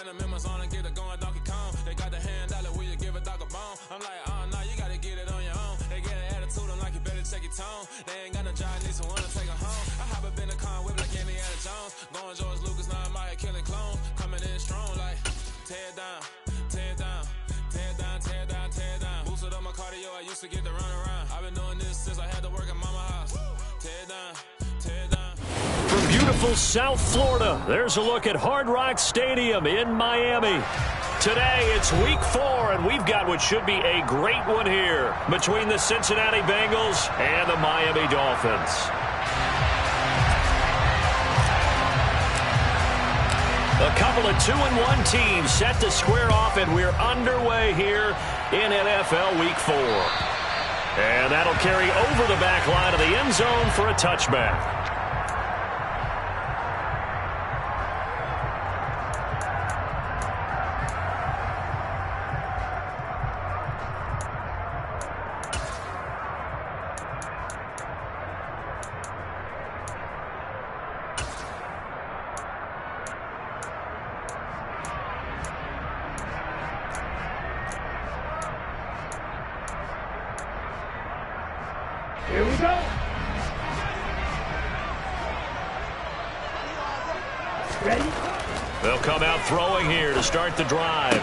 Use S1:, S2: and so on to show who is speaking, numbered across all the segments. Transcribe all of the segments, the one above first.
S1: got them in my zone and get it going Donkey Kong. They got the hand dollar, will you give a dog a bone? I'm like, oh no, you gotta get it on your own. They get an attitude, I'm like, you better check your tone. They ain't got no job, need someone to take her home. I hop up in the car, whip like Indiana Jones. Going George Lucas, now I'm out here killing clones. Coming in strong like, tear down, tear down, tear down, tear down, tear down. Boosted up my cardio, I used to get to run around. I've been doing this since I had to work at mama house. Tear down, tear down.
S2: From beautiful South Florida, there's a look at Hard Rock Stadium in Miami. Today, it's week 4, and we've got what should be a great one here between the Cincinnati Bengals and the Miami Dolphins. A couple of 2-1 teams set to square off, and we're underway here in NFL Week 4. And that'll carry over the back line of the end zone for a touchback.
S3: Here we go. Ready?
S2: They'll come out throwing here to start the drive.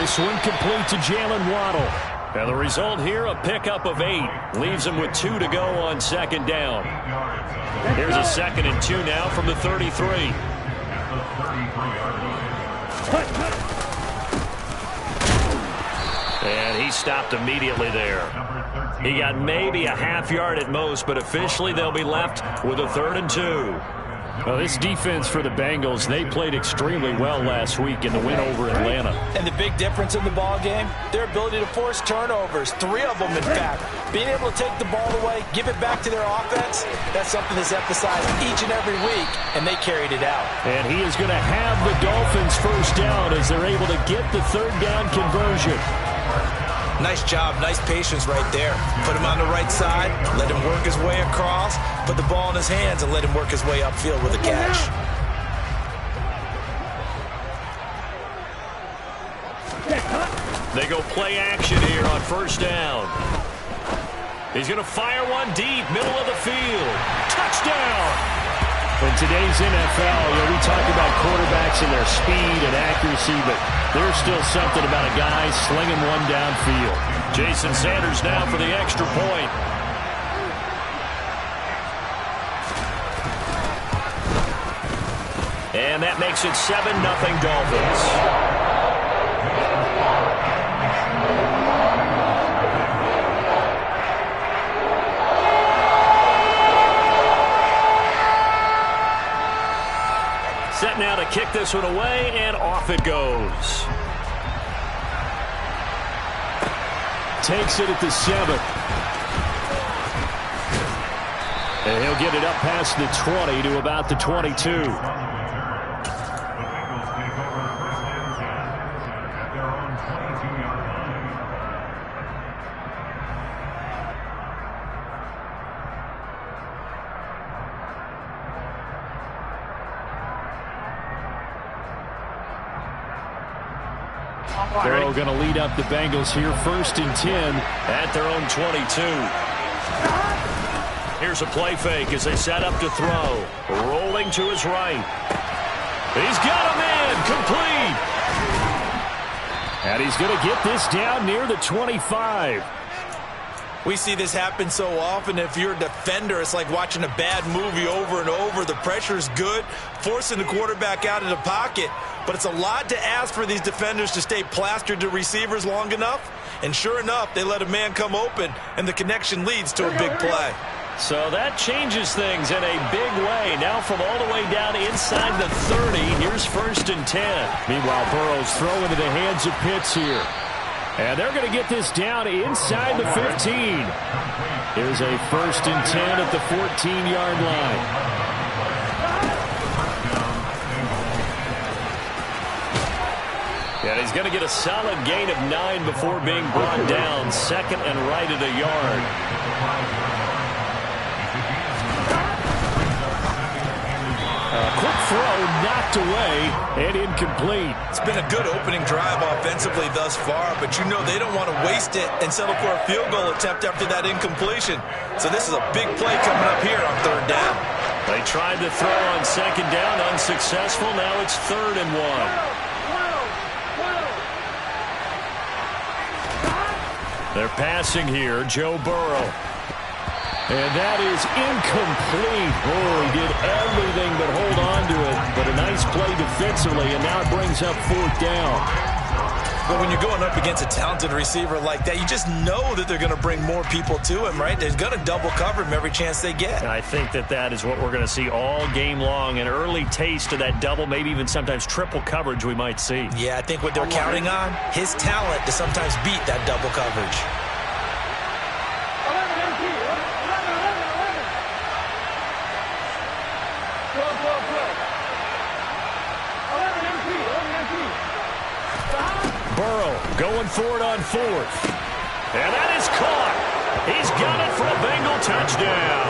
S2: This one complete to Jalen Waddle. And the result here, a pickup of 8. Leaves him with 2 to go on second down. Here's a 2nd and 2 now from the 33. And he stopped immediately there. He got maybe a half yard at most, but officially they'll be left with a 3rd and 2.
S4: Well, this defense for the Bengals, they played extremely well last week in the win over Atlanta.
S5: And the big difference in the ball game, their ability to force turnovers, 3 of them in fact. Being able to take the ball away, give it back to their offense, that's something that's emphasized each and every week, and they carried it out.
S4: And he is going to have the Dolphins first down as they're able to get the 3rd down conversion.
S5: Nice job, nice patience right there. Put him on the right side, let him work his way across, put the ball in his hands, and let him work his way upfield with a catch.
S2: They go play action here on first down. He's going to fire one deep, middle of the field. Touchdown!
S4: In today's NFL, we talk about quarterbacks and their speed and accuracy, but there's still something about a guy slinging one downfield.
S2: Jason Sanders now for the extra point. And that makes it 7-0 Dolphins. Set now to kick this one away, and off it goes.
S4: Takes it at the 7. And he'll get it up past the 20 to about the 22. They're going to lead up the Bengals here, 1st and 10
S2: at their own 22. Here's a play fake as they set up to throw. Rolling to his right. He's got him in, complete.
S4: And he's going to get this down near the 25.
S5: We see this happen so often. If you're a defender, it's like watching a bad movie over and over. The pressure is good, forcing the quarterback out of the pocket. But it's a lot to ask for these defenders to stay plastered to receivers long enough. And sure enough, they let a man come open, and the connection leads to a big play.
S2: So that changes things in a big way. Now from all the way down inside the 30, here's 1st and 10.
S4: Meanwhile, Burrow's throwing into the hands of Pitts here. And they're going to get this down inside the 15. Here's a 1st and 10 at the 14-yard line.
S2: And he's going to get a solid gain of 9 before being brought down. 2nd and right at a yard.
S4: Quick throw knocked away and incomplete.
S5: It's been a good opening drive offensively thus far, but you know they don't want to waste it and settle for a field goal attempt after that incompletion. So this is a big play coming up here on 3rd down.
S2: They tried to throw on 2nd down, unsuccessful. Now it's 3rd and 1. They're passing here, Joe Burrow. And that is incomplete. Oh, he did everything but hold on to it. But a nice play defensively, and now it brings up 4th down.
S5: But when you're going up against a talented receiver like that, you just know that they're going to bring more people to him, right? They're going to double cover him every chance they get.
S2: And I think that is what we're going to see all game long. An early taste of that double, maybe even sometimes triple coverage we might see.
S5: Yeah, I think what they're counting on, his talent to sometimes beat that double coverage.
S2: Burrow going for it on 4th. And that is caught. He's got it for a Bengal touchdown.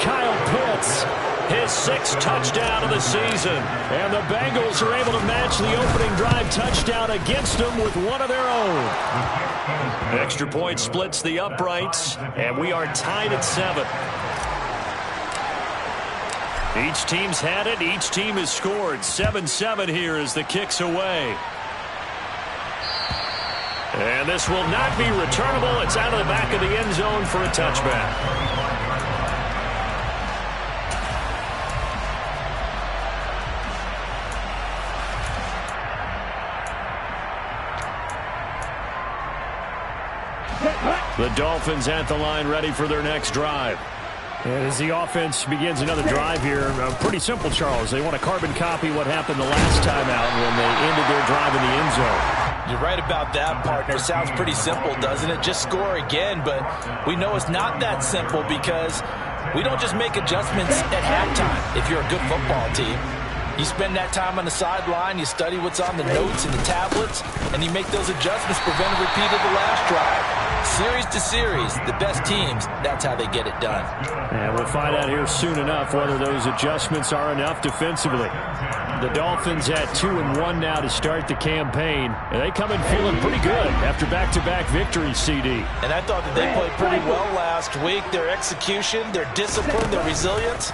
S2: Kyle Pitts, his 6th touchdown of the season. And the Bengals are able to match the opening drive touchdown against them with one of their own. Extra point splits the uprights, and we are tied at 7. Each team's had it. Each team has scored. 7-7 here as the kick's away. And this will not be returnable. It's out of the back of the end zone for a touchback. The Dolphins at the line, ready for their next drive.
S4: And as the offense begins another drive here, pretty simple, Charles. They want to carbon copy what happened the last time out when they ended their drive in the end zone.
S5: You're right about that, partner. Sounds pretty simple, doesn't it? Just score again, but we know it's not that simple because we don't just make adjustments at halftime if you're a good football team. You spend that time on the sideline, you study what's on the notes and the tablets, and you make those adjustments, prevent a repeat of the last drive. Series to series, the best teams, that's how they get it done.
S4: And we'll find out here soon enough whether those adjustments are enough defensively. The Dolphins at 2-1 now to start the campaign, and they come in feeling pretty good after back-to-back victories, CD.
S5: And I thought that they played pretty well last week. Their execution, their discipline, their resilience,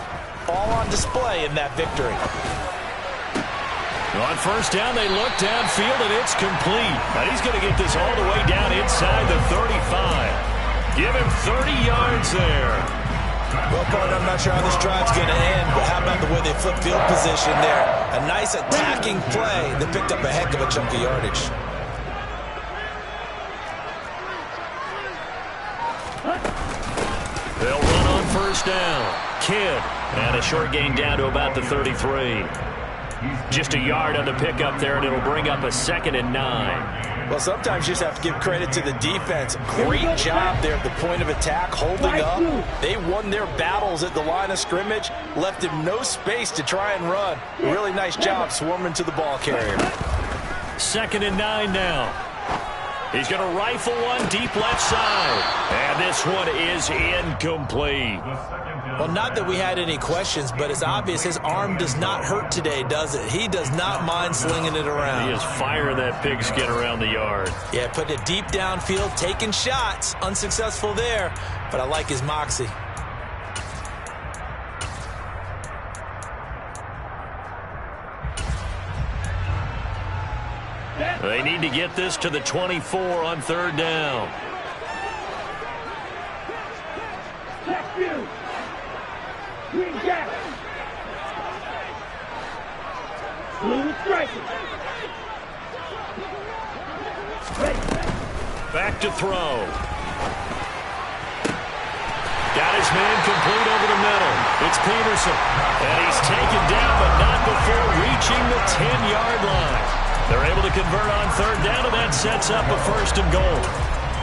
S5: all on display in that victory.
S2: On 1st down, they look downfield, and it's complete. Now he's going to get this all the way down inside the 35. Give him 30 yards there.
S5: Well, partner, I'm not sure how this drive's going to end, but how about the way they flip field position there? A nice attacking play that picked up a heck of a chunk of yardage.
S2: They'll run on 1st down. Kidd, and a short gain down to about the 33. Just a yard on the pickup there, and it'll bring up a 2nd and 9.
S5: Well, sometimes you just have to give credit to the defense. Great job there at the point of attack, holding up. They won their battles at the line of scrimmage, left him no space to try and run. Really nice job swarming to the ball carrier.
S2: 2nd and 9 now. He's going to rifle one deep left side. And this one is incomplete.
S5: Well, not that we had any questions, but it's obvious his arm does not hurt today, does it? He does not mind slinging it around.
S2: He is firing that pigskin around the yard.
S5: Yeah, putting it deep downfield, taking shots. Unsuccessful there, but I like his moxie.
S2: They need to get this to the 24 on 3rd down.
S3: Check you. Green jack. Blue striker.
S2: Back to throw. Got his man complete over the middle. It's Peterson. And he's taken down, but not before reaching the 10-yard line. They're able to convert on 3rd down, and that sets up a 1st and goal.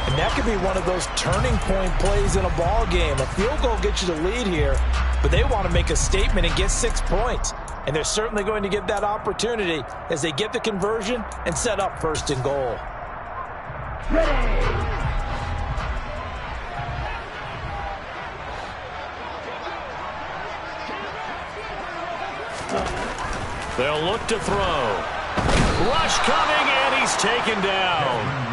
S5: And that could be one of those turning point plays in a ball game. A field goal gets you the lead here, but they want to make a statement and get 6 points. And they're certainly going to get that opportunity as they get the conversion and set up 1st and goal.
S3: Ready.
S2: They'll look to throw. Rush coming, and he's taken down.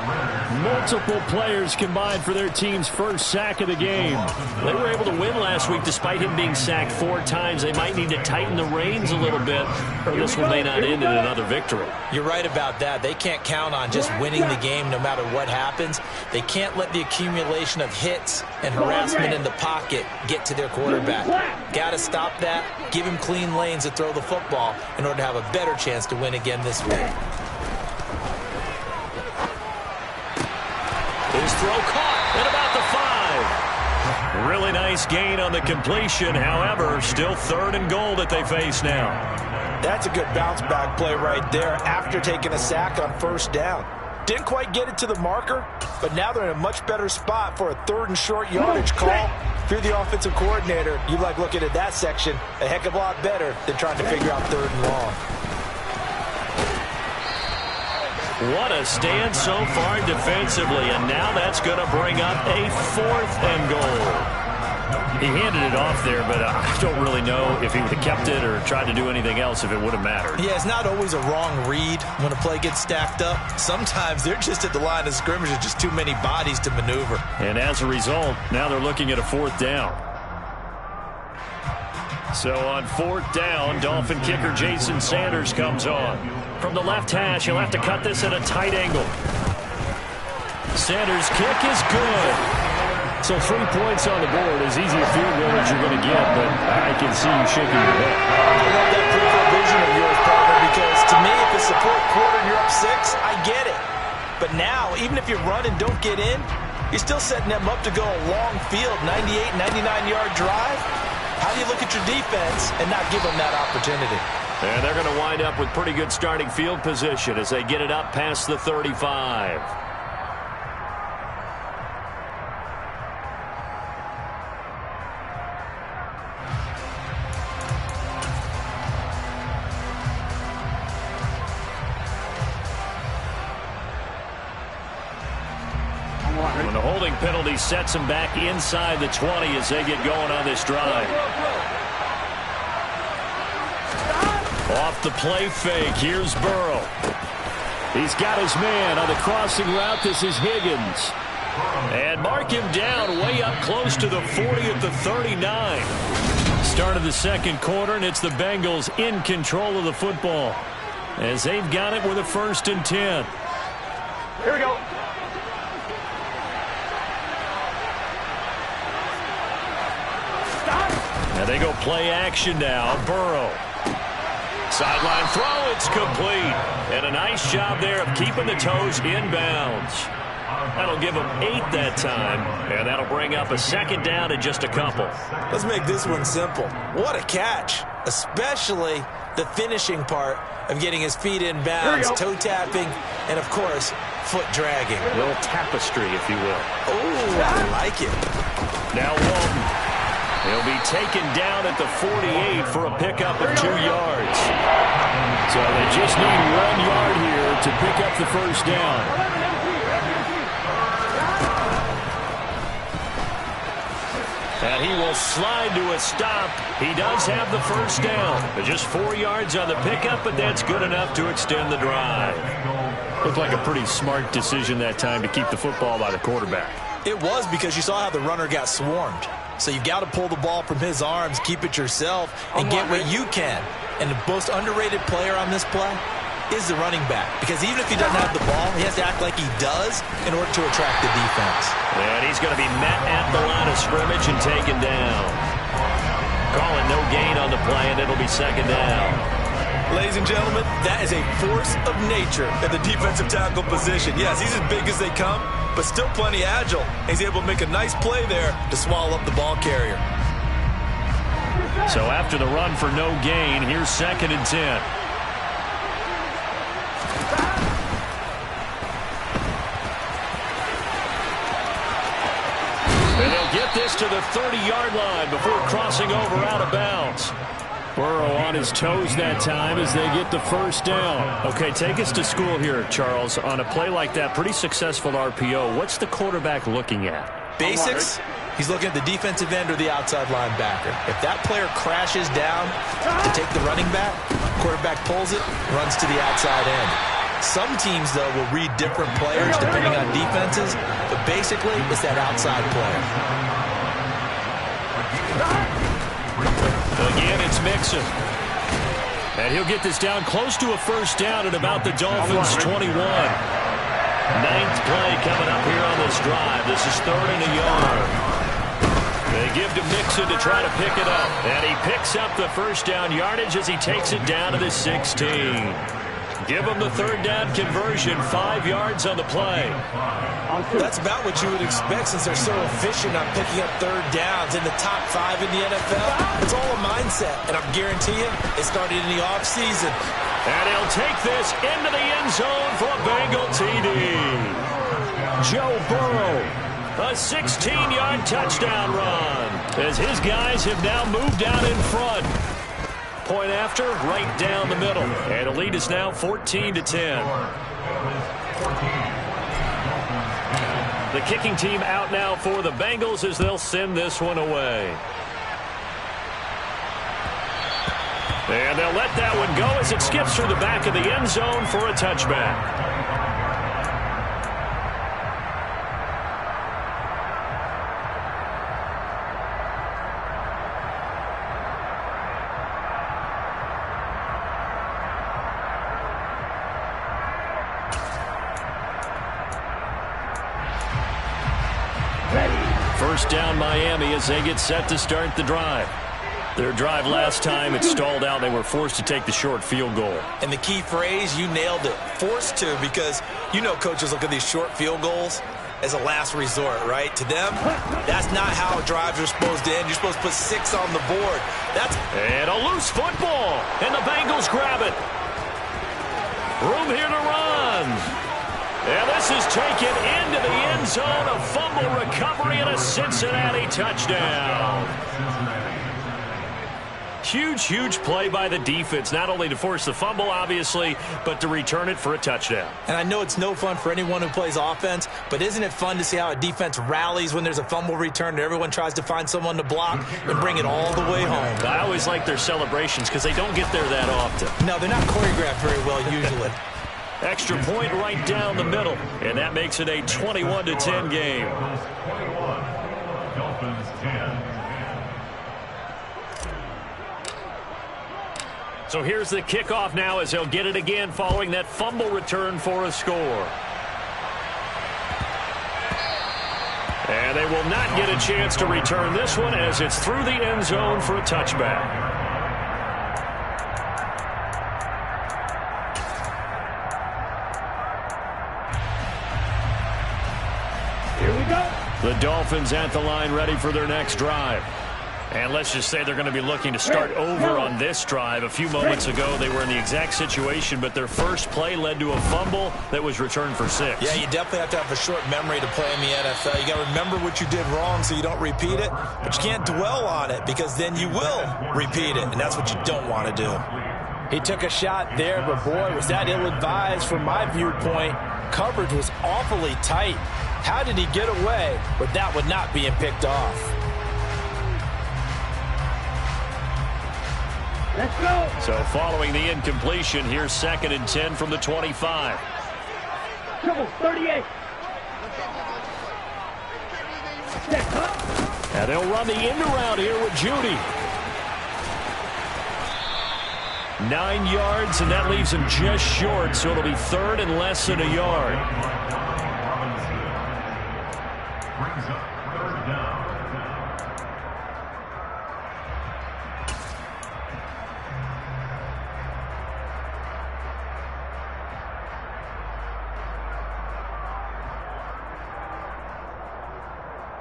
S4: Multiple players combined for their team's first sack of the game.
S2: They were able to win last week despite him being sacked 4 times. They might need to tighten the reins a little bit, or this one may not end in another victory.
S5: You're right about that. They can't count on just winning the game no matter what happens. They can't let the accumulation of hits and harassment in the pocket get to their quarterback. Got to stop that, give him clean lanes to throw the football in order to have a better chance to win again this week.
S2: His throw caught at about the 5. Really nice gain on the completion. However, still 3rd and goal that they face now.
S5: That's a good bounce-back play right there after taking a sack on 1st down. Didn't quite get it to the marker, but now they're in a much better spot for a 3rd and short yardage call. If you're the offensive coordinator, you like looking at that section a heck of a lot better than trying to figure out 3rd and long.
S2: What a stand so far defensively, and now that's going to bring up a 4th and goal.
S4: He handed it off there, but I don't really know if he would have kept it or tried to do anything else if it would have mattered.
S5: Yeah, it's not always a wrong read when a play gets stacked up. Sometimes they're just at the line of scrimmage with just too many bodies to maneuver.
S4: And as a result, now they're looking at a 4th down. So on 4th down, Dolphin kicker Jason Sanders comes on. From the left hash, he'll have to cut this at a tight angle. Sanders' kick is good. So 3 points on the board, as easy a field goal as you're going to get, but I can see you shaking your head.
S5: I love that peripheral vision of yours, partner, because to me, if it's the 4th quarter and you're up 6, I get it. But now, even if you run and don't get in, you're still setting them up to go a long field, 98, 99-yard drive. How do you look at your defense and not give them that opportunity?
S2: And they're going to wind up with pretty good starting field position as they get it up past the 35. When the holding penalty sets them back inside the 20 as they get going on this drive. Off the play fake, here's Burrow.
S4: He's got his man on the crossing route. This is Higgins.
S2: And mark him down way up close to the 40 at the 39.
S4: Start of the 2nd quarter, and it's the Bengals in control of the football as they've got it with a 1st and 10.
S3: Here we go.
S2: Now they go play action now. Burrow. Sideline throw, it's complete. And a nice job there of keeping the toes inbounds. That'll give them 8 that time, and that'll bring up a 2nd down and just a couple.
S5: Let's make this one simple. What a catch, especially the finishing part of getting his feet in bounds, toe tapping, and of course, foot dragging.
S2: A little tapestry, if you will.
S5: Oh, I like it.
S2: Now Walton. He'll be taken down at the 48 for a pickup of 2 yards.
S4: So they just need 1 yard here to pick up the 1st down.
S2: And he will slide to a stop. He does have the 1st down. But just 4 yards on the pickup, but that's good enough to extend the drive.
S4: Looked like a pretty smart decision that time to keep the football by the quarterback.
S5: It was, because you saw how the runner got swarmed. So you've got to pull the ball from his arms, keep it yourself, and get what you can. And the most underrated player on this play is the running back. Because even if he doesn't have the ball, he has to act like he does in order to attract the defense.
S2: And he's going to be met at the line of scrimmage and taken down. Calling no gain on the play, and it'll be 2nd down.
S5: Ladies and gentlemen, that is a force of nature at the defensive tackle position. Yes, he's as big as they come, but still plenty agile. He's able to make a nice play there to swallow up the ball carrier.
S4: So after the run for no gain, here's 2nd and 10.
S2: And they'll get this to the 30-yard line before crossing over out of bounds.
S4: Burrow on his toes that time as they get the 1st down.
S2: Okay, take us to school here, Charles. On a play like that, pretty successful RPO. What's the quarterback looking at?
S5: Basics, He's looking at the defensive end or the outside linebacker. If that player crashes down to take the running back, quarterback pulls it, runs to the outside end. Some teams, though, will read different players depending on defenses, but basically it's that outside player.
S2: Again, it's Mixon. And he'll get this down close to a first down at about the Dolphins' 21. Ninth play coming up here on this drive. This is 3rd and a yard. They give to Mixon to try to pick it up. And he picks up the first down yardage as he takes it down to the 16. Give him the 3rd down conversion, 5 yards on the play.
S5: That's about what you would expect since they're so efficient on picking up 3rd downs in the top 5 in the NFL. It's all a mindset, and I'm guaranteeing it started in the offseason.
S2: And he'll take this into the end zone for a Bengal TD. Joe Burrow, a 16-yard touchdown run as his guys have now moved out in front. Point after, right down the middle. And the lead is now 14-10. The kicking team out now for the Bengals as they'll send this one away. And they'll let that one go as it skips through the back of the end zone for a touchback. First down Miami as they get set to start the drive. Their drive last time, it stalled out. They were forced to take the short field goal.
S5: And the key phrase, you nailed it, forced to, because you know coaches look at these short field goals as a last resort, right? To them, that's not how drives are supposed to end. You're supposed to put 6 on the board.
S2: And a loose football, and the Bengals grab it. Room here to run. And this is taken into the end zone, a fumble recovery and a Cincinnati touchdown. Huge play by the defense, not only to force the fumble, obviously, but to return it for a touchdown.
S5: And I know it's no fun for anyone who plays offense, but isn't it fun to see how a defense rallies when there's a fumble return and everyone tries to find someone to block and bring it all the way home?
S2: I always like their celebrations because they don't get there that often.
S5: No, they're not choreographed very well usually.
S2: Extra point right down the middle, and that makes it a 21-10 game. So here's the kickoff now as they'll get it again following that fumble return for a score. And they will not get a chance to return this one as it's through the end zone for a touchback. The Dolphins at the line ready for their next drive. And let's just say they're going to be looking to start over on this drive. A few moments ago, they were in the exact situation, but their first play led to a fumble that was returned for 6.
S5: Yeah, you definitely have to have a short memory to play in the NFL. You got to remember what you did wrong so you don't repeat it, but you can't dwell on it because then you will repeat it, and that's what you don't want to do. He took a shot there, but boy, was that ill-advised from my viewpoint. Coverage was awfully tight. How did he get away with that one not being picked off?
S3: Let's go.
S2: So following the incompletion, here's 2nd and 10 from the 25.
S3: Triple 38.
S2: And they'll run the end around here with Judy. 9 yards, and that leaves him just short, so it'll be 3rd and less than a yard.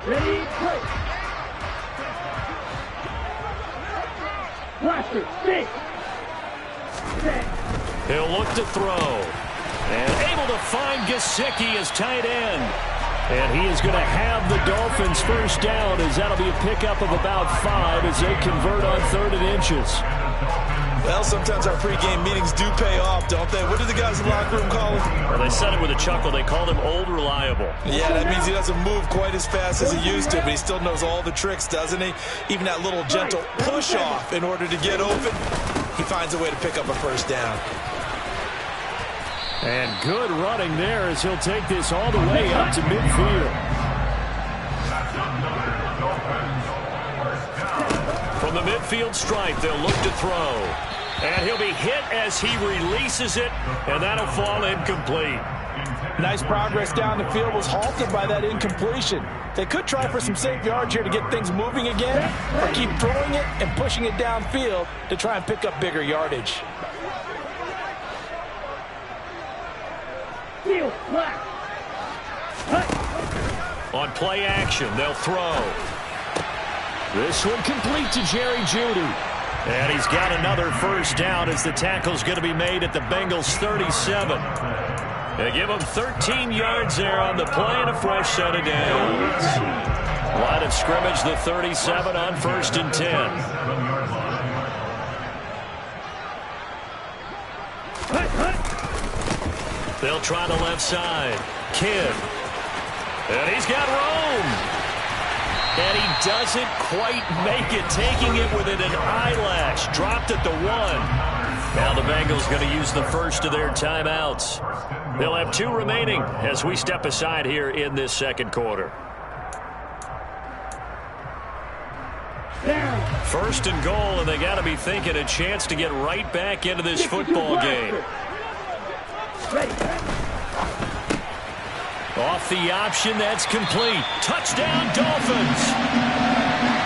S3: Ready, play. Blaster, stick.
S2: He'll look to throw. And able to find Gesicki as tight end. And he is going to have the Dolphins first down as that'll be a pickup of about 5 as they convert on 3rd and inches.
S5: Well, sometimes our pregame meetings do pay off, don't they? What do the guys in the locker room call him?
S4: Well, they said it with a chuckle. They called him Old Reliable.
S5: Yeah, that means he doesn't move quite as fast as he used to, but he still knows all the tricks, doesn't he? Even that little gentle push-off in order to get open, he finds a way to pick up a first down.
S4: And good running there as he'll take this all the way up to midfield. From the midfield stripe, they'll look to throw. And he'll be hit as he releases it, and that'll fall incomplete.
S5: Nice progress down the field, was halted by that incompletion. They could try for some safe yards here to get things moving again, or keep throwing it and pushing it downfield to try and pick up bigger yardage.
S3: Field flat.
S2: On play action, they'll throw. This one complete to Jerry Jeudy. And he's got another first down as the tackle's going to be made at the Bengals' 37. They give him 13 yards there on the play and a fresh set of downs. Line of scrimmage, the 37 on 1st and 10. They'll try the left side. Kidd. And he's got room. And he doesn't quite make it, taking it within an eyelash. Dropped at the 1. Now the Bengals going to use the first of their timeouts. They'll have 2 remaining as we step aside here in this second quarter. First and goal, and they got to be thinking a chance to get right back into this football game. Off the option, that's complete. Touchdown, Dolphins.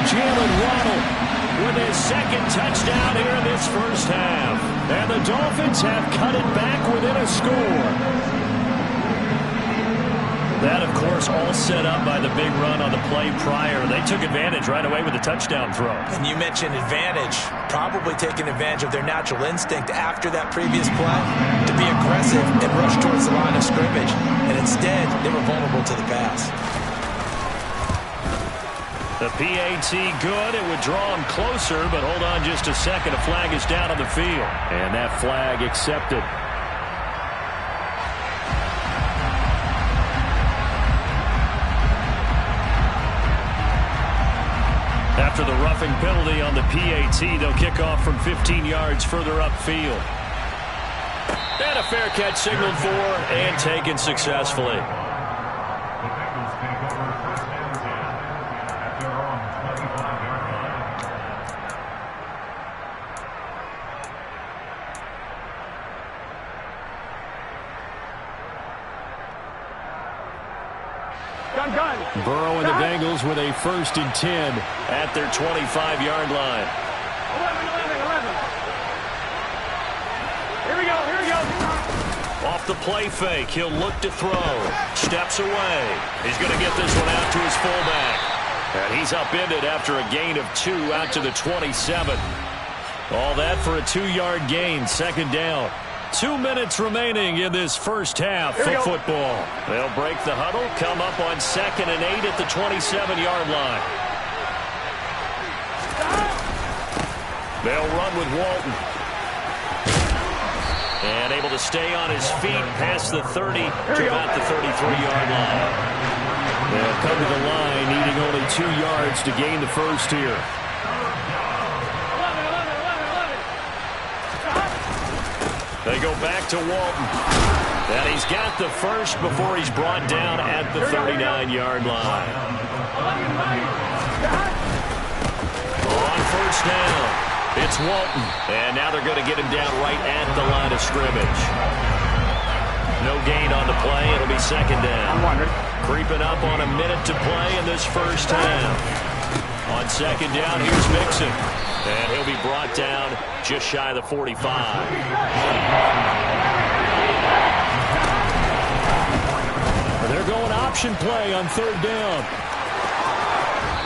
S2: Jalen Waddle with his second touchdown here in this first half. And the Dolphins have cut it back within a score. That, of course, all set up by the big run on the play prior. They took advantage right away with the touchdown throw.
S5: And you mentioned advantage, probably taking advantage of their natural instinct after that previous play to be aggressive and rush towards the line of scrimmage. And instead, they were vulnerable to the pass.
S2: The PAT good. It would draw him closer, but hold on just a second. A flag is down on the field.
S4: And that flag accepted.
S2: After the roughing penalty on the PAT, they'll kick off from 15 yards further upfield. And a fair catch signaled for and taken successfully.
S4: Burrow and the Bengals with a 1st and 10
S2: at their 25-yard line.
S3: 11. Here we go.
S2: Off the play fake, he'll look to throw. Steps away. He's going to get this one out to his fullback. And he's upended after a gain of 2 out to the 27. All that for a 2-yard gain, 2nd down. 2 minutes remaining in this first half of football. They'll break the huddle, come up on 2nd and 8 at the 27-yard line. They'll run with Walton. And able to stay on his feet past the 30 to about the 33-yard line. They'll come to the line, needing only 2 yards to gain the first here. They go back to Walton. And he's got the first before he's brought down at the 39-yard line. On 1st down, it's Walton. And now they're going to get him down right at the line of scrimmage. No gain on the play. It'll be 2nd down. Creeping up on a minute to play in this first half. On 2nd down, here's Mixon. And he'll be brought down just shy of the 45. They're going option play on 3rd down.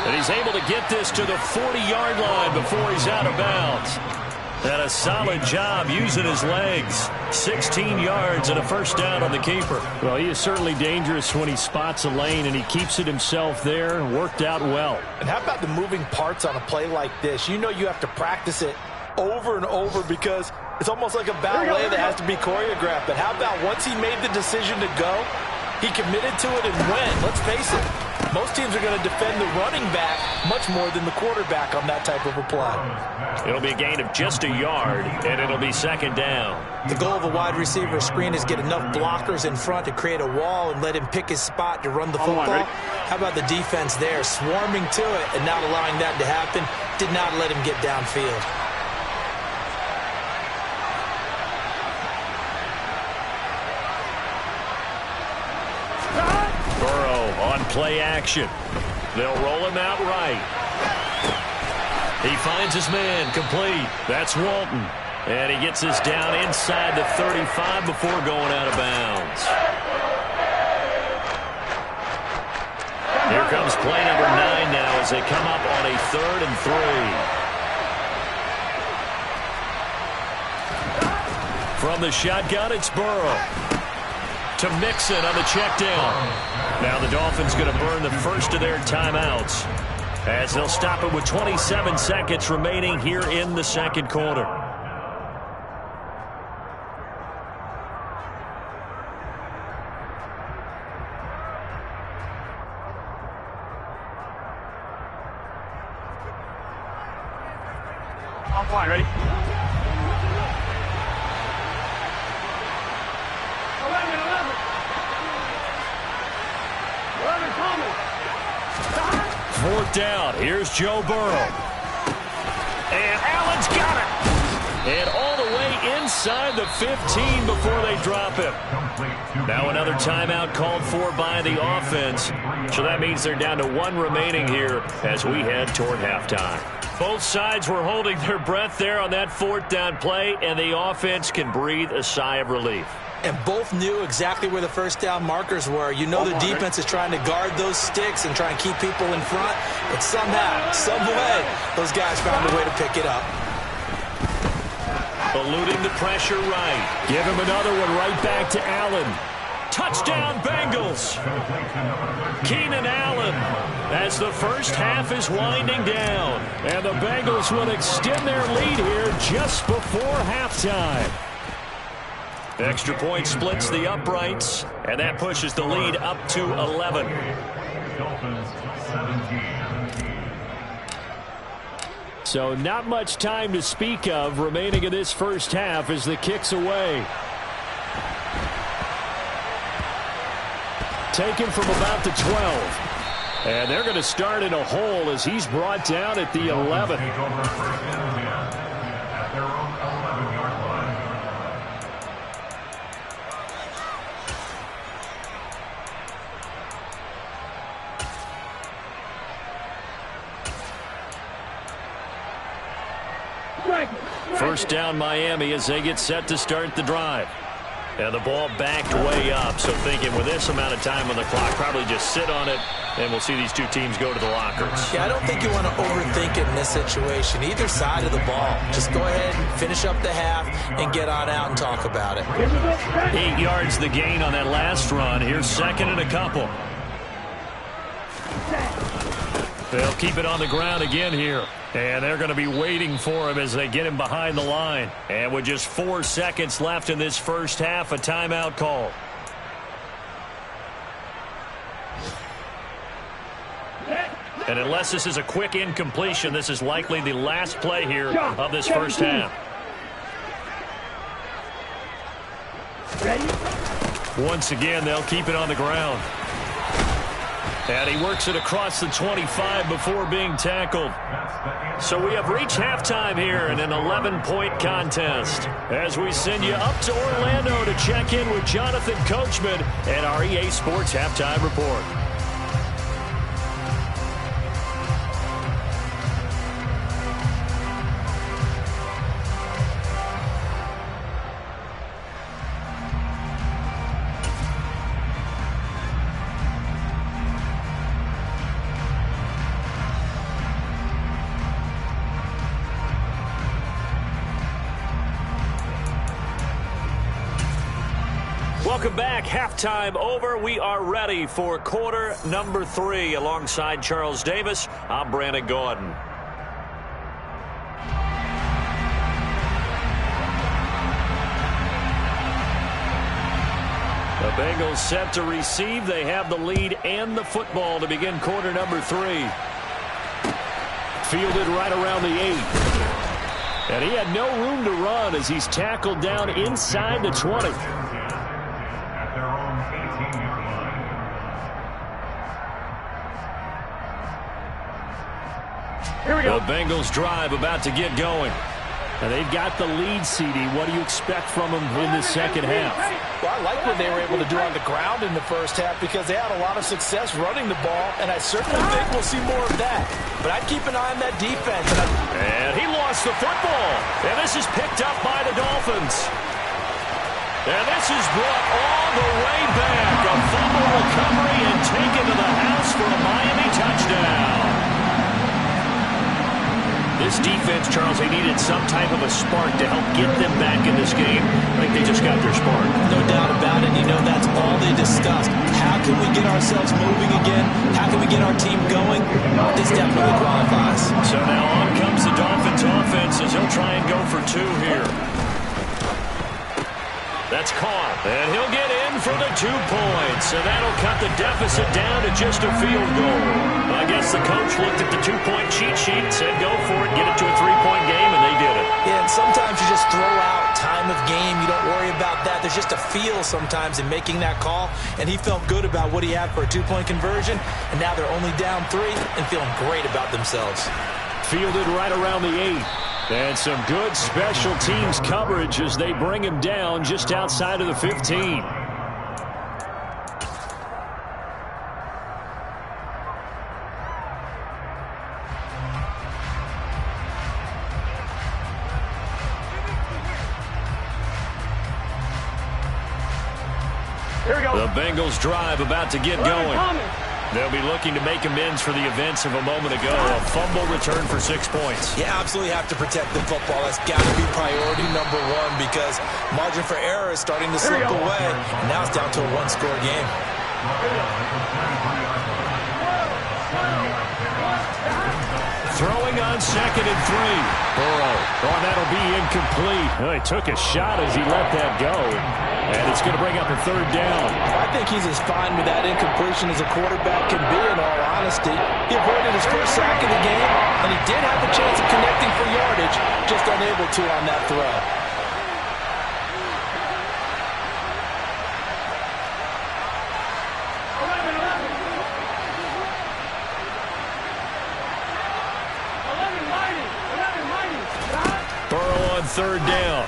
S2: And he's able to get this to the 40-yard line before he's out of bounds. And a solid job using his legs. 16 yards and a first down on the keeper.
S4: Well, he is certainly dangerous when he spots a lane, and he keeps it himself there. Worked out well.
S5: And how about the moving parts on a play like this? You know you have to practice it over and over because it's almost like a ballet that has to be choreographed. But how about once he made the decision to go, he committed to it and went. Let's face it, most teams are going to defend the running back much more than the quarterback on that type of a play.
S2: It'll be a gain of just a yard, and it'll be second down.
S5: The goal of a wide receiver screen is get enough blockers in front to create a wall and let him pick his spot to run the football. How about the defense there, swarming to it and not allowing that to happen? Did not let him get downfield.
S2: Burrow on play action. They'll roll him out right. He finds his man complete. That's Walton. And he gets this down inside the 35 before going out of bounds. Here comes play number 9 now as they come up on a 3rd and 3. From the shotgun, it's Burrow. To Mixon on the check down. Now the Dolphins going to burn the first of their timeouts as they'll stop it with 27 seconds remaining here in the second quarter.
S3: I'm fine, ready? 11 coming.
S2: 4th down. Here's Joe Burrow. And Allen's got it. And all the way inside the 15 before they drop him. Now another timeout called for by the offense. So that means they're down to 1 remaining here as we head toward halftime. Both sides were holding their breath there on that 4th down play, and the offense can breathe a sigh of relief.
S5: And both knew exactly where the first down markers were. You know the defense is trying to guard those sticks and try and keep people in front. But somehow, some way, those guys found a way to pick it up.
S2: Eluding the pressure right. Give him another one right back to Allen. Touchdown, Bengals. Keenan Allen as the first half is winding down. And the Bengals will extend their lead here just before halftime. Extra point splits the uprights, and that pushes the lead up to 11. So not much time to speak of remaining in this first half as the kick's away. Taken from about the 12. And they're going to start in a hole as he's brought down at the 11. First down Miami as they get set to start the drive. And the ball backed way up, so thinking with this amount of time on the clock, probably just sit on it, and we'll see these two teams go to the lockers.
S5: Yeah, I don't think you want to overthink it in this situation. Either side of the ball. Just go ahead and finish up the half and get on out and talk about it.
S2: 8 yards the gain on that last run. Here's 2nd and a couple. They'll keep it on the ground again here. And they're going to be waiting for him as they get him behind the line. And with just 4 seconds left in this first half, a timeout call. And unless this is a quick incompletion, this is likely the last play here of this first half. Once again, they'll keep it on the ground. And he works it across the 25 before being tackled. So we have reached halftime here in an 11-point contest as we send you up to Orlando to check in with Jonathan Coachman and our EA Sports Halftime Report. Welcome back. Halftime over. We are ready for quarter number 3. Alongside Charles Davis, I'm Brandon Gaudin. Bengals set to receive. They have the lead and the football to begin quarter number 3. Fielded right around the 8. And he had no room to run as he's tackled down inside the 20.
S3: Here we go.
S2: The Bengals drive about to get going. And they've got the lead, CD. What do you expect from them in the second half?
S5: Well, I like what they were able to do on the ground in the first half because they had a lot of success running the ball, and I certainly think we'll see more of that. But I'd keep an eye on that defense.
S2: And he lost the football. And this is picked up by the Dolphins. And this is brought all the way back. A fumble recovery and taken to the house for a Miami touchdown. This defense, Charles, they needed some type of a spark to help get them back in this game. I think they just got their spark.
S5: No doubt about it. You know, that's all they discussed. How can we get ourselves moving again? How can we get our team going? This definitely qualifies.
S2: So now on comes the Dolphins offense as he'll try and go for 2 here. That's caught. And he'll get in for the 2 points. And that'll cut the deficit down to just a field goal. I guess the coach looked at the 2-point cheat sheet, said go for it, get it to a 3-point game, and they did it.
S5: Yeah, and sometimes you just throw out time of game. You don't worry about that. There's just a feel sometimes in making that call. And he felt good about what he had for a 2-point conversion. And now they're only down 3 and feeling great about themselves.
S2: Fielded right around the 8. And some good special teams coverage as they bring him down just outside of the 15.
S3: Here we go.
S2: The Bengals drive about to get going. They'll be looking to make amends for the events of a moment ago. A fumble return for 6 points.
S5: You absolutely have to protect the football. That's got to be priority number 1 because margin for error is starting to slip away. And now it's down to a 1-score game.
S2: Throwing on 2nd and 3. Burrow. Oh, that'll be incomplete. Oh, he took a shot as he let that go. And it's going to bring up a 3rd down.
S5: I think he's as fine with that incompletion as a quarterback can be, in all honesty. He avoided his first sack of the game, and he did have the chance of connecting for yardage, just unable to on that throw.
S2: Burrow on 3rd down.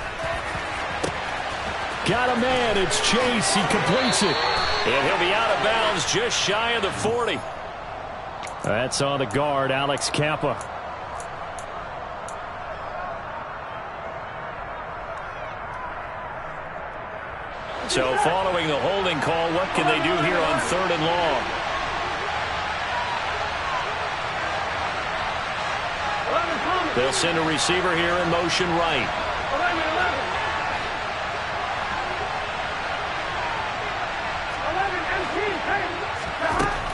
S2: Got a man. It's Chase. He completes it. And he'll be out of bounds just shy of the 40. That's on the guard, Alex Kappa. So following the holding call, what can they do here on 3rd and long? They'll send a receiver here in motion right.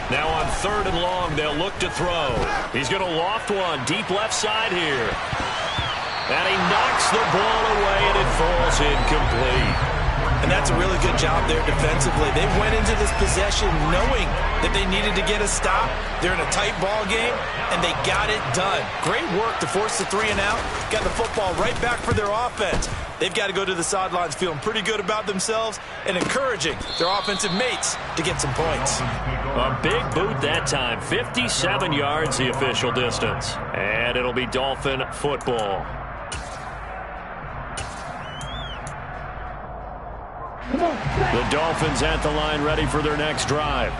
S2: Now on 3rd and long, they'll look to throw. He's going to loft one deep left side here. And he knocks the ball away, and it falls incomplete.
S5: And that's a really good job there defensively. They went into this possession knowing that they needed to get a stop. They're in a tight ball game, and they got it done. Great work to force the 3 and out. Got the football right back for their offense. They've got to go to the sidelines feeling pretty good about themselves and encouraging their offensive mates to get some points.
S2: A big boot that time. 57 yards the official distance. And it'll be Dolphin football. The Dolphins at the line ready for their next drive.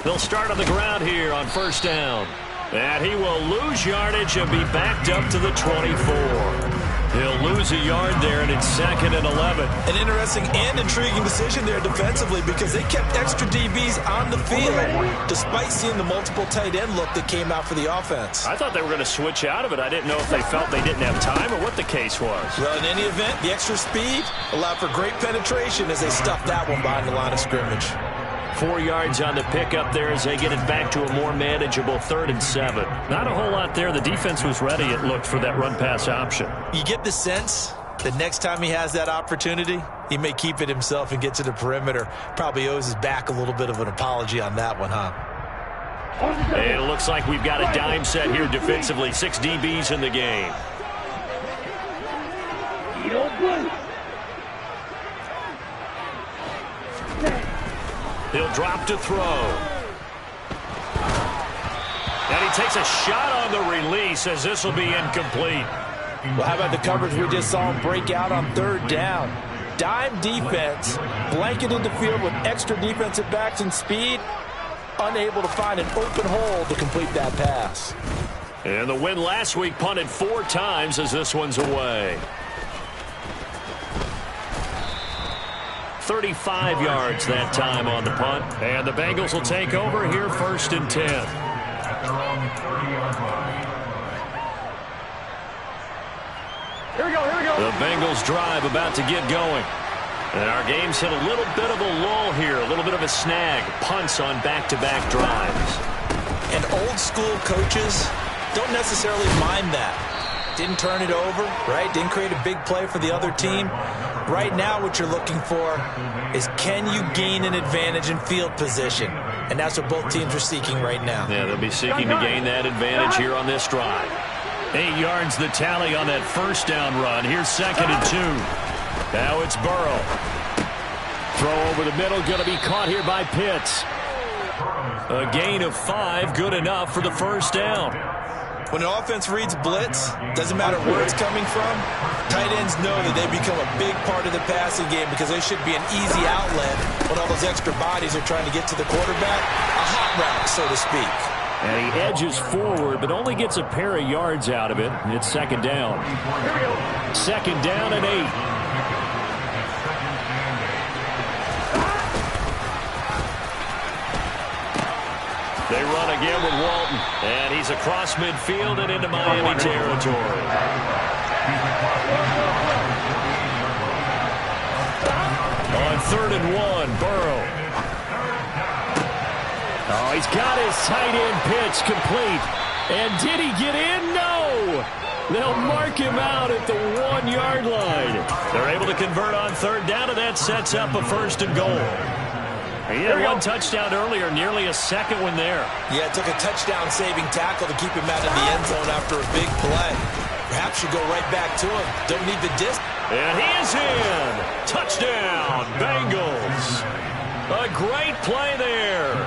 S2: They'll start on the ground here on 1st down. And he will lose yardage and be backed up to the 24. He'll lose a yard there, and it's 2nd and 11.
S5: An interesting and intriguing decision there defensively because they kept extra DBs on the field despite seeing the multiple tight end look that came out for the offense.
S2: I thought they were going to switch out of it. I didn't know if they felt they didn't have time or what the case was.
S5: Well, in any event, the extra speed allowed for great penetration as they stuffed that one behind the line of scrimmage.
S2: 4 yards on the pickup there as they get it back to a more manageable 3rd and 7. Not a whole lot there. The defense was ready, it looked, for that run-pass option.
S5: You get the sense The next time he has that opportunity, he may keep it himself and get to the perimeter. Probably owes his back a little bit of an apology on that one, huh?
S2: And it looks like we've got a dime set here defensively. 6 DBs in the game. He'll drop to throw. And he takes a shot on the release as this will be incomplete.
S5: Well, how about the coverage we just saw him break out on third down? Dime defense, blanketed the field with extra defensive backs and speed, unable to find an open hole to complete that pass.
S2: And the win last week punted 4 times as this one's away. 35 yards that time on the punt. And the Bengals will take over here 1st and 10.
S3: At their own 30-yard line. Here we go, here we go.
S2: The Bengals drive about to get going. And our game's hit a little bit of a lull here, a little bit of a snag. Punts on back-to-back drives.
S5: And old school coaches don't necessarily mind that. Didn't turn it over, right? Didn't create a big play for the other team. Right now what you're looking for is, can you gain an advantage in field position? And that's what both teams are seeking right now.
S2: Yeah, they'll be seeking to gain that advantage here on this drive. 8 yards the tally on that first down run. Here's 2nd and 2. Now it's Burrow. Throw over the middle, going to be caught here by Pitts. A gain of 5, good enough for the first down.
S5: When an offense reads blitz, doesn't matter where it's coming from, tight ends know that they become a big part of the passing game because they should be an easy outlet when all those extra bodies are trying to get to the quarterback. A hot route, so to speak.
S2: And he edges forward, but only gets a pair of yards out of it. It's 2nd down. 2nd down and 8. They run again with Walton, and he's across midfield and into Miami territory. On 3rd and 1, Burrow. Oh, he's got his tight end pitch complete. And did he get in? No! They'll mark him out at the 1-yard line. They're able to convert on 3rd down, and that sets up a 1st and goal. He had 1 touchdown earlier, nearly a 2nd one there.
S5: Yeah, it took a touchdown-saving tackle to keep him out of the end zone after a big play. Perhaps you go right back to him. Don't need the distance.
S2: And he is in. Touchdown, Bengals. A great play there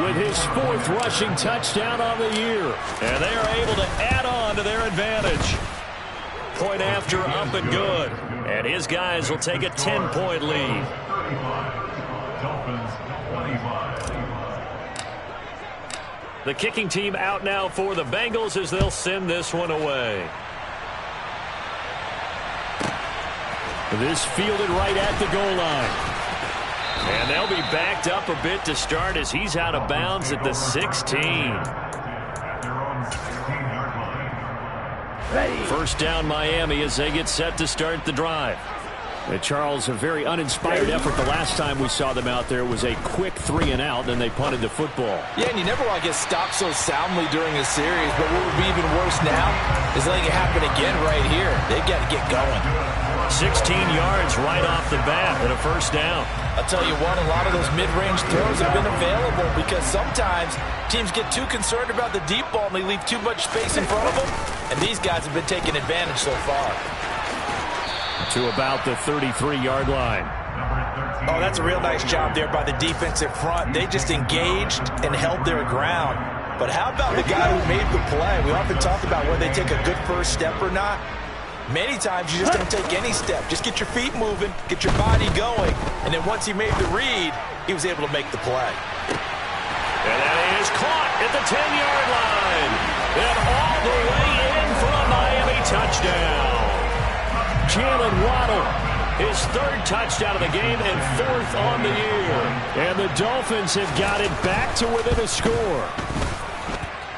S2: with his 4th rushing touchdown on the year. And they are able to add on to their advantage. Point after up and good. And his guys will take a 10-point lead. The kicking team out now for the Bengals as they'll send this one away. This fielded right at the goal line. And they'll be backed up a bit to start as he's out of bounds at the 16. 1st down Miami as they get set to start the drive. Charles, a very uninspired effort the last time we saw them out there was a quick 3-and-out, then they punted the football.
S5: Yeah, and you never want to get stopped so soundly during a series, but what would be even worse now is letting it happen again right here. They've got to get going.
S2: 16 yards right off the bat and a 1st down.
S5: I'll tell you what, a lot of those mid-range throws have been available because sometimes teams get too concerned about the deep ball and they leave too much space in front of them, and these guys have been taking advantage so far.
S2: To about the 33-yard line.
S5: Oh, that's a real nice job there by the defensive front. They just engaged and held their ground. But how about the guy who made the play? We often talk about whether they take a good first step or not. Many times you just don't take any step. Just get your feet moving, get your body going, and then once he made the read, he was able to make the play.
S2: And that is caught at the 10-yard line. And all the way in for a Miami touchdown. Jalen Waddle, his 3rd touchdown of the game and 4th on the year. And the Dolphins have got it back to within a score.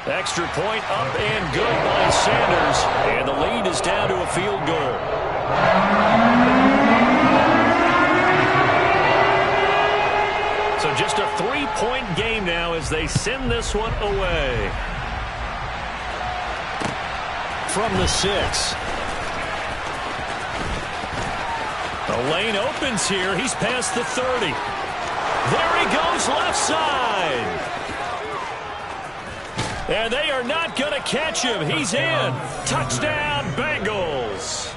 S2: Extra point up and good by Sanders. And the lead is down to a field goal. So just a 3-point game now as they send this one away. From the 6.
S4: The lane opens here. He's past the 30. There he goes, left side. And they are not going to catch him. He's in. Touchdown, Bengals.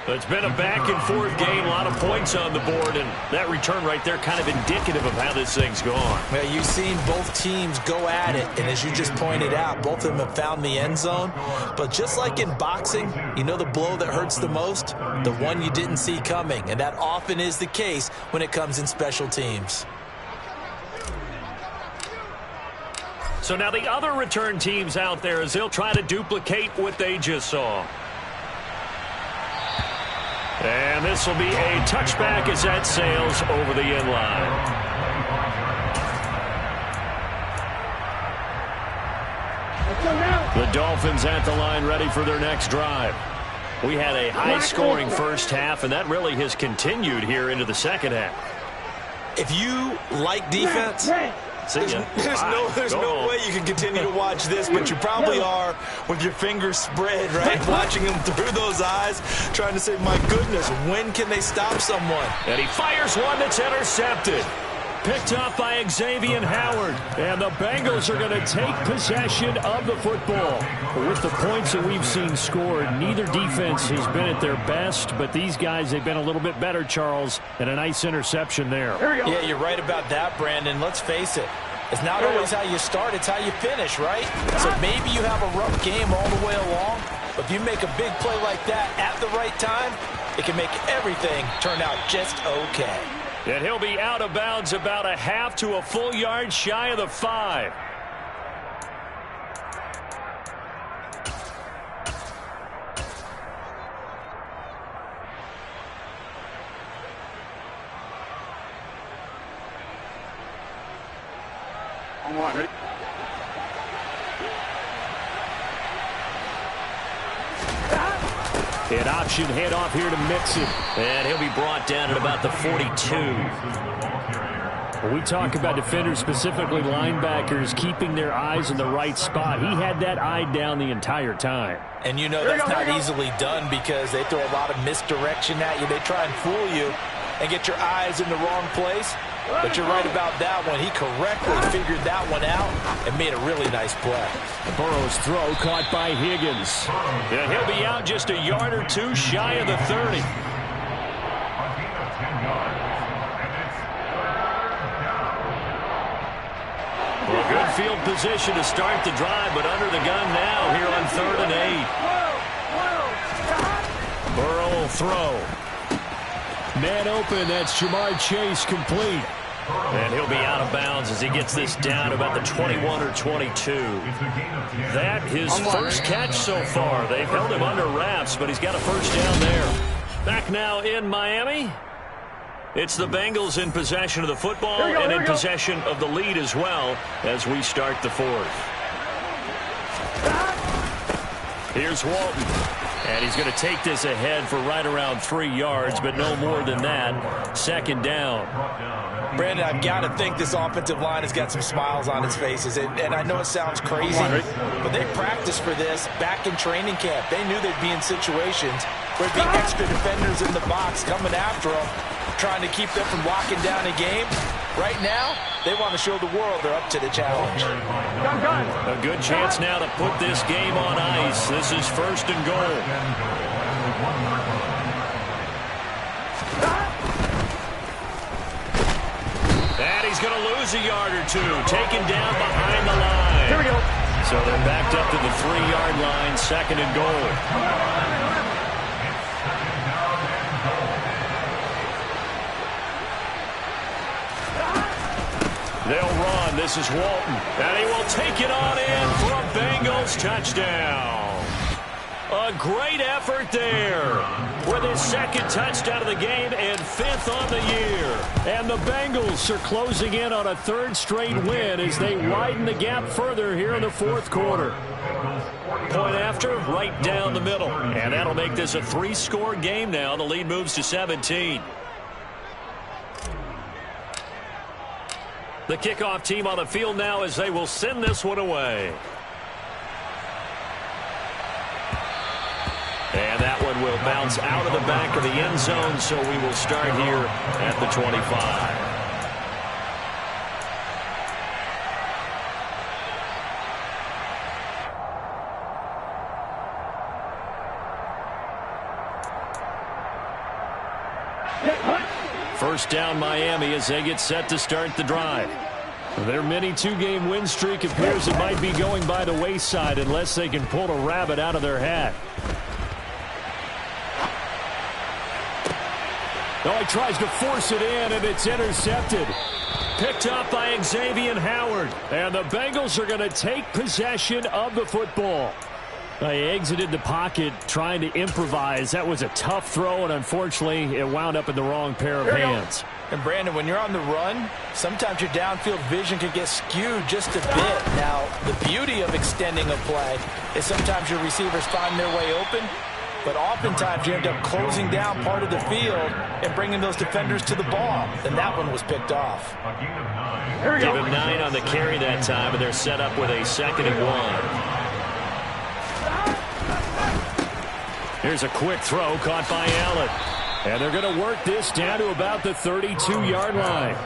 S4: It's been a back-and-forth game, a lot of points on the board, and that return right there kind of indicative of how this thing's gone.
S5: Well, you've seen both teams go at it, and as you just pointed out, both of them have found the end zone. But just like in boxing, you know the blow that hurts the most? The one you didn't see coming, and that often is the case when it comes in special teams.
S4: So now the other return teams out there as they'll try to duplicate what they just saw. And this will be a touchback as that sails over the end line. The Dolphins at the line ready for their next drive. We had a high-scoring first half, and that really has continued here into the second half.
S5: If you like defense, there's no way you can continue to watch this, but you probably are with your fingers spread, right? Watching them through those eyes, trying to say, my goodness, when can they stop someone?
S4: And he fires one that's intercepted. Picked up by Xavier Howard. And the Bengals are going to take possession of the football. With the points that we've seen scored, neither defense has been at their best, but these guys, they've been a little bit better, Charles, and a nice interception there.
S5: Yeah, you're right about that, Brandon. Let's face it. It's not always how you start, it's how you finish, right? So maybe you have a rough game all the way along, but if you make a big play like that at the right time, it can make everything turn out just okay.
S4: And he'll be out of bounds about a half to a full yard shy of the 5.
S3: Ready?
S4: An option handoff here to Mixon. And he'll be brought down at about the 42. When we talk about defenders, specifically linebackers, keeping their eyes in the right spot, he had that eye down the entire time.
S5: And you know that's not easily done because they throw a lot of misdirection at you. They try and fool you and get your eyes in the wrong place. But you're right about that one. He correctly figured that one out and made a really nice play.
S4: Burrow's throw caught by Higgins. And he'll be out just a yard or two shy of the 30. Well, good field position to start the drive, but under the gun now here on 3rd and 8. Burrow will throw. Man open, that's Jamar Chase, complete. And he'll be out of bounds as he gets this down about the 21 or 22. That his first catch so far. They've held him under wraps, but he's got a first down there. Back now in Miami. It's the Bengals in possession of the football and in possession of the lead as well as we start the 4th. Here's Walton. And he's going to take this ahead for right around 3 yards, but no more than that. 2nd down.
S5: Brandon, I've got to think this offensive line has got some smiles on its faces. And I know it sounds crazy, but they practiced for this back in training camp. They knew they'd be in situations where there'd be extra defenders in the box coming after them, trying to keep them from locking down a game. Right now, they want to show the world they're up to the challenge.
S4: A good chance now to put this game on ice. This is 1st and goal. And he's going to lose a yard or two. Taken down behind the line.
S3: Here we go.
S4: So they're backed up to the 3-yard line. 2nd and goal. They'll run. This is Walton. And he will take it on in for a Bengals touchdown. A great effort there with his 2nd touchdown of the game and 5th on the year. And the Bengals are closing in on a 3rd straight win as they widen the gap further here in the 4th quarter. Point after, right down the middle. And that'll make this a 3-score game now. The lead moves to 17. The kickoff team on the field now as they will send this one away. And that one will
S2: bounce out of the back of the end zone, so we will start here at the 25. First down Miami as they get set to start the drive. Their mini two-game win streak appears it might be going by the wayside unless they can pull a rabbit out of their hat. Oh, he tries to force it in, and it's intercepted. Picked up by Xavier Howard. And the Bengals are going to take possession of the football. They exited the pocket trying to improvise. That was a tough throw, and unfortunately, it wound up in the wrong pair of hands.
S5: And, Brandon, when you're on the run, sometimes your downfield vision can get skewed just a bit. Now, the beauty of extending a play is sometimes your receivers find their way open, but oftentimes you end up closing down part of the field and bringing those defenders to the ball. And that one was picked off.
S2: Give him 9 on the carry that time, and they're set up with a 2nd and 1. Here's a quick throw caught by Allen. And they're going to work this down to about the 32-yard line.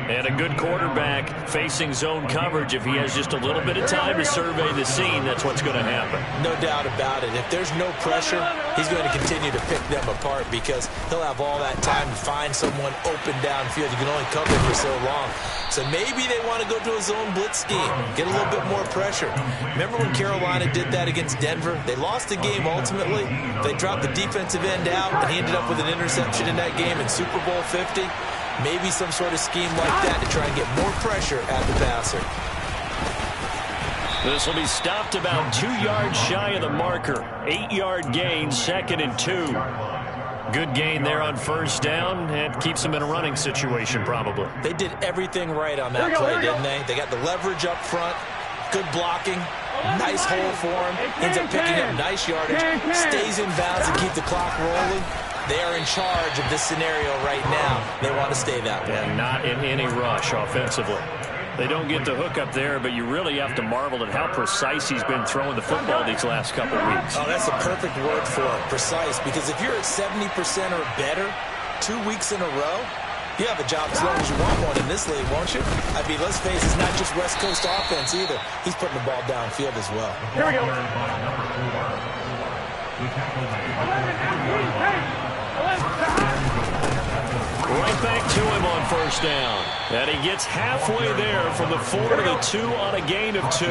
S2: And a good quarterback facing zone coverage. If he has just a little bit of time to survey the scene, that's what's going to happen.
S5: No doubt about it. If there's no pressure, he's going to continue to pick them apart because he'll have all that time to find someone open downfield. You can only cover for so long. So maybe they want to go to a zone blitz scheme, get a little bit more pressure. Remember when Carolina did that against Denver? They lost the game ultimately. They dropped the defensive end out, and he ended up with an interception in that game in Super Bowl 50. Maybe some sort of scheme like that to try and get more pressure at the passer.
S2: This will be stopped about 2 yards shy of the marker. 8-yard gain, 2nd and 2. Good gain there on first down, and keeps them in a running situation probably.
S5: They did everything right on that play, didn't they? They got the leverage up front, good blocking, nice hole for him, ends up picking up nice yardage, stays in bounds and keep the clock rolling. They are in charge of this scenario right now. They want to stay that way.
S2: And not in any rush offensively. They don't get the hook up there, but you really have to marvel at how precise he's been throwing the football these last couple weeks.
S5: Oh, that's a perfect word for it, precise, because if you're at 70% or better 2 weeks in a row, you have a job as long as you want one in this league, won't you? I mean, let's face it, it's not just West Coast offense either. He's putting the ball downfield as well.
S3: Here we go.
S2: Right back to him on first down. And he gets halfway there from the 4 to the 2 on a gain of 2.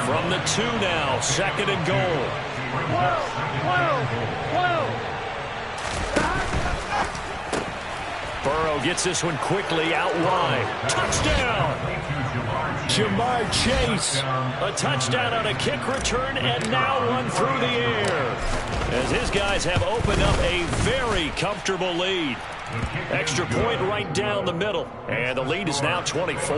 S2: From the 2 now, 2nd and goal. Burrow gets this one quickly out wide. Touchdown! Jamar Chase. A touchdown on a kick return, and now one through the air. As his guys have opened up a very comfortable lead. Extra point right down the middle. And the lead is now 24.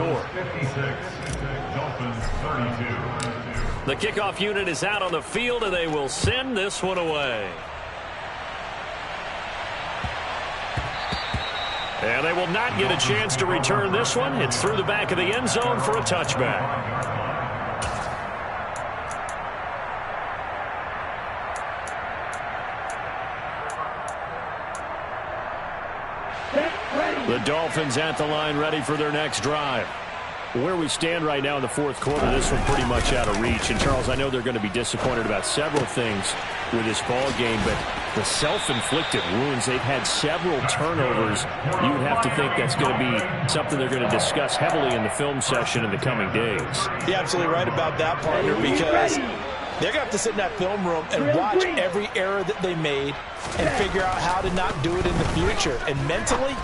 S2: The kickoff unit is out on the field, and they will send this one away. And they will not get a chance to return this one. It's through the back of the end zone for a touchback. The Dolphins at the line ready for their next drive. Where we stand right now in the fourth quarter, this one pretty much out of reach. And, Charles, I know they're going to be disappointed about several things with this ball game, but the self-inflicted wounds, they've had several turnovers. You would have to think that's going to be something they're going to discuss heavily in the film session in the coming days.
S5: You're absolutely right about that, partner, because they're going to have to sit in that film room and watch every error that they made and figure out how to not do it in the future. And mentally,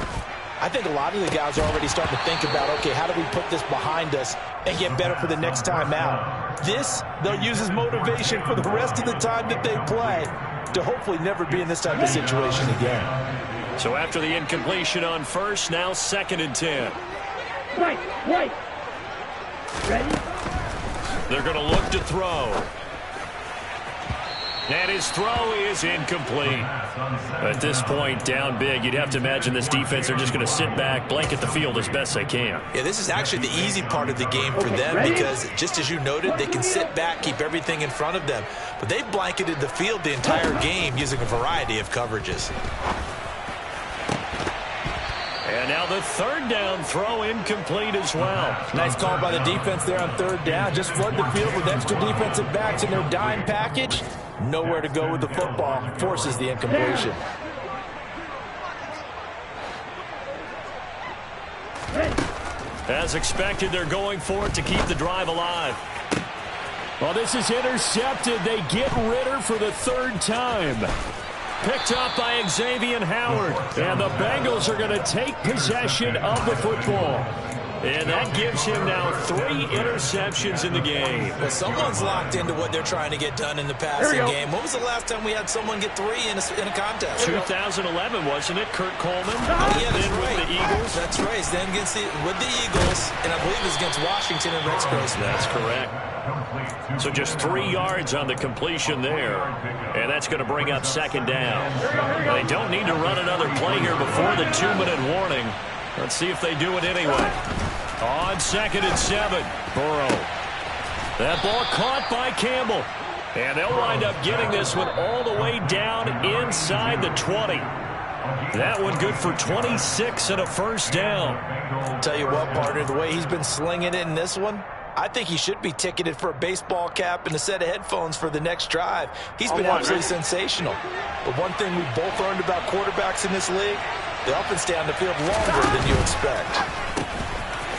S5: I think a lot of the guys are already starting to think about, okay, how do we put this behind us and get better for the next time out? This, they'll use as motivation for the rest of the time that they play to hopefully never be in this type of situation again.
S2: So after the incompletion on first, now 2nd and 10.
S3: Right.
S2: Ready? They're going to look to throw. And his throw is incomplete. At this point, down big, you'd have to imagine this defense are just going to sit back, blanket the field as best they can.
S5: Yeah, this is actually the easy part of the game for them because, just as you noted, they can sit back, keep everything in front of them. But they've blanketed the field the entire game using a variety of coverages.
S2: And now the third down throw incomplete as well.
S5: Nice call by the defense there on third down. Just flood the field with extra defensive backs in their dime package. Nowhere to go with the football. Forces the incompletion.
S2: As expected, they're going for it to keep the drive alive.
S4: Well, this is intercepted. They get Ritter for the third time. Picked up by Xavier Howard. And the Bengals are going to take possession of the football.
S2: And that gives him now 3 interceptions in the game.
S5: Well, someone's locked into what they're trying to get done in the passing game. When was the last time we had someone get 3 in a contest?
S2: 2011, wasn't it? Kurt Coleman?
S5: Yeah, that's
S2: then
S5: right.
S2: With the Eagles.
S5: That's right. Then with the Eagles, and I believe it was against Washington and Rex Grossman.
S2: That's correct. So just 3 yards on the completion there. And that's going to bring up second down. They don't need to run another play here before the 2-minute warning. Let's see if they do it anyway. On 2nd and 7, Burrow. That ball caught by Campbell. And they'll wind up getting this one all the way down inside the 20. That one good for 26 and a first down.
S5: Tell you what, partner, the way he's been slinging it in this one, I think he should be ticketed for a baseball cap and a set of headphones for the next drive. He's been absolutely sensational. But one thing we both learned about quarterbacks in this league, they often stay on the field longer than you expect.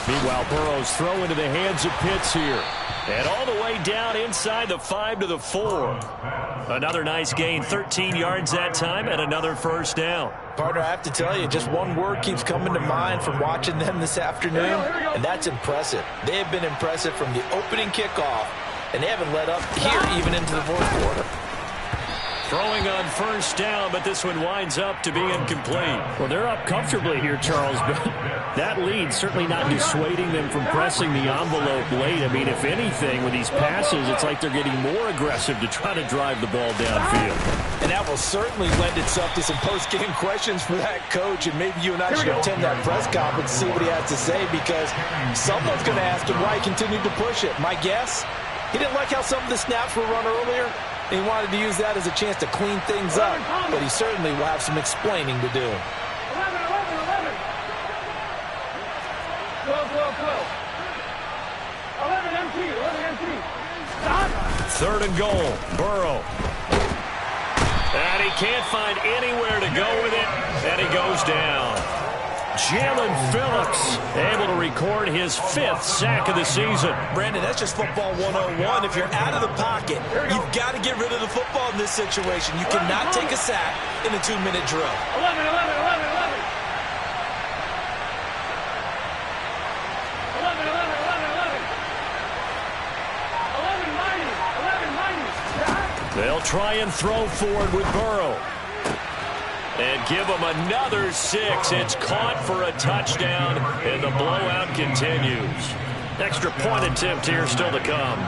S4: Meanwhile, Burrow's throw into the hands of Pitts here.
S2: And all the way down inside the 5 to the 4. Another nice gain, 13 yards that time, and another first down.
S5: Partner, I have to tell you, just one word keeps coming to mind from watching them this afternoon, and that's impressive. They have been impressive from the opening kickoff, and they haven't let up here even into the fourth quarter.
S2: Throwing on first down, but this one winds up to be incomplete.
S4: Well, they're up comfortably here, Charles, but that lead certainly not dissuading them from pressing the envelope late. I mean, if anything, with these passes, it's like they're getting more aggressive to try to drive the ball downfield.
S5: And that will certainly lend itself to some post-game questions for that coach, and maybe you and I should attend that press conference and see what he has to say, because someone's going to ask him why he continued to push it. My guess, he didn't like how some of the snaps were run earlier. He wanted to use that as a chance to clean things up, but he certainly will have some explaining to do.
S3: 11. 11 empty. Stop.
S2: 3rd and goal, Burrow. And he can't find anywhere to go with it, and he goes down. Jalen Phillips able to record his 5th sack of the season.
S5: Brandon, that's just football 101. If you're out of the pocket, you've got to get rid of the football in this situation. You cannot take a sack in a 2-minute drill.
S3: 11. 11.
S2: They'll try and throw forward with Burrow. And give him another 6. It's caught for a touchdown, and the blowout continues. Extra point attempt here still to come.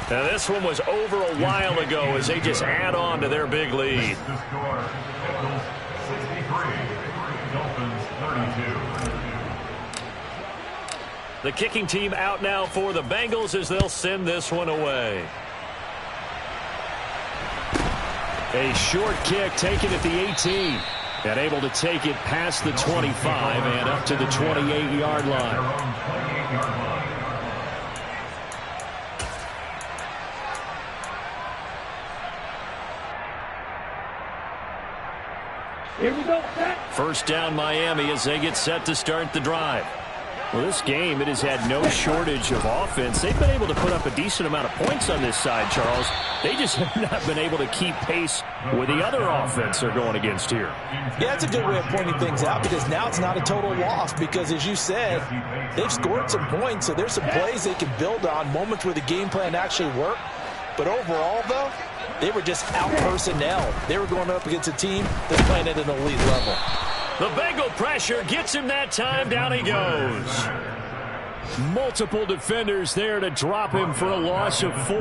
S2: Now this one was over a while ago as they just add on to their big lead.
S3: The score, Bengals 63, Dolphins 32.
S2: The kicking team out now for the Bengals as they'll send this one away.
S4: A short kick taken at the 18. And able to take it past the 25 and up to the 28-yard line.
S3: Here we go.
S2: First down Miami as they get set to start the drive.
S4: Well, this game, it has had no shortage of offense. They've been able to put up a decent amount of points on this side, Charles. They just have not been able to keep pace with the other offense they're going against here.
S5: Yeah, that's a good way of pointing things out, because now it's not a total loss, because as you said, they've scored some points, so there's some plays they can build on, moments where the game plan actually worked. But overall, though, they were just out-personnel. They were going up against a team that's playing at an elite level.
S2: The Bengal pressure gets him that time. Down he goes.
S4: Multiple defenders there to drop him for a loss of 4.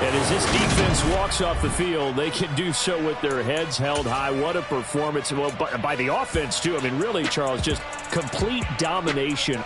S4: And as this defense walks off the field, they can do so with their heads held high. What a performance. Well, by the offense, too. I mean, really, Charles, just complete domination